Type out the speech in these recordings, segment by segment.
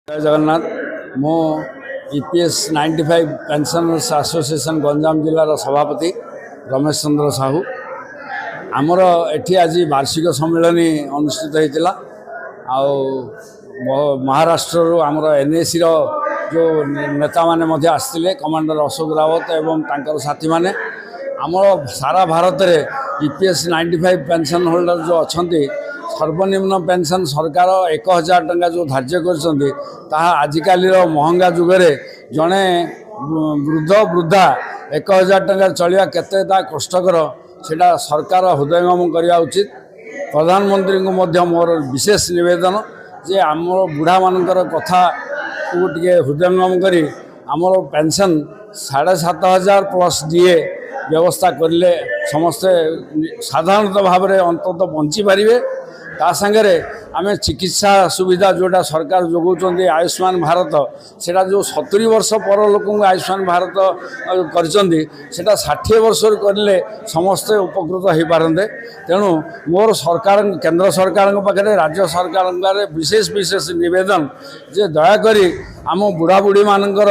जय जगन्नाथ मो EPS 95 pensioners association Ganjam जिलार सभापति रमेश चंद्र साहू आमर एठी आज वार्षिक सम्मेलन अनुष्ठित होता महाराष्ट्र आमर एनएसी जो नेता माने आसते कमांडर अशोक रावत एवं तांकर साथी माने आमर सारा भारत में ईपीएस 95 पेंशन होल्डर जो अच्छा सर्वनिम्न पेंशन सरकार 1000 टंका जो धार्य कर आजिकाली महंगा जुगरे जड़े वृद्ध वृद्धा 1000 टंका चलिया केते कष्टकर सेटा सरकार हृदयंगम करने उचित। प्रधानमंत्री को मध्य मोर विशेष निवेदन जे आमर बुढ़ा मानकर कथा को टे हृदयंगम करी आमर पेंशन 7500 प्लस डीए व्यवस्था करले समस्ते साधारणतः भाव में अंततः बंची पारे ता सागरे आम चिकित्सा सुविधा जोटा सरकार जोगाउं आयुष्मान भारत सेटा जो 70 वर्ष पर लोक आयुष्मान भारत कर 60 वर्ष करले समस्ते उपकृत हो पारते। तेणु मोर सरकार केंद्र सरकार पाखे राज्य सरकार विशेष विशेष निवेदन जे दयाकोरी आम बुढ़ा बुढ़ी मानकर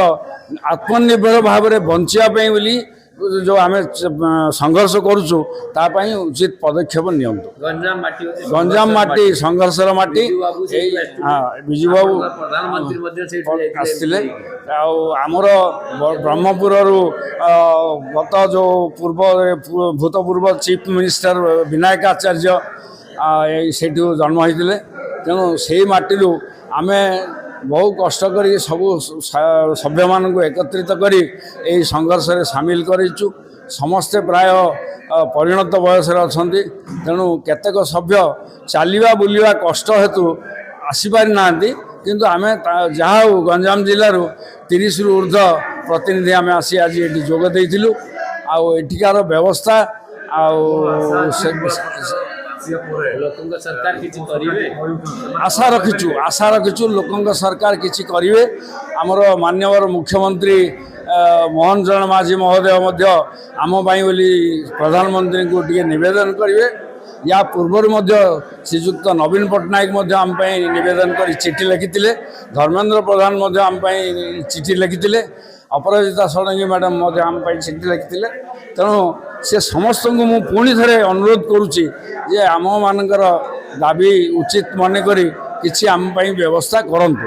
आत्मनिर्भर भाव में बचापी बोली जो आम संघर्ष करुचु तापाई उचित पदक्षेप नियंतु। गंजाम माटी संघर्षर माटी विजू बाबू आसते आमर ब्रह्मपुर गत जो भूतपूर्व चीफ मिनिस्टर विनायक आचार्य से जन्म होते तेणु से माटी आम बहु कष्ट कर सबू सभ्य मान एकत्रित कर संघर्ष में सामिल करूँ। समस्ते प्राय परिणत बयस अच्छा तेणु केतेक सभ्य चलवा बुलवा कष्ट हेतु आसीपारि ना किंतु आम जहाँ हो गंजाम जिलूर 30 रु ऊर्ध्व प्रतिनिधि आम आसी आज ये जोगदे आठिकार व्यवस्था आशा रखीचु लोक सरकार किसी करेंगे। आमर माननीय मुख्यमंत्री मोहन चरण माझी महोदय आम बोली प्रधानमंत्री को टे निवेदन करेंगे। या पूर्वर श्रीजुक्त नवीन पट्टनायक आम निवेदन कर चिठी लिखी धर्मेंद्र प्रधान आम चिठी लिखी अपराजिता षडंगी मैडम आम चिठी लिखी तेणु से समस्त को मु पुणी थे अनुरोध करुच्ची जे आम मानकर दाबी उचित मन करी किसी आम व्यवस्था करंतु।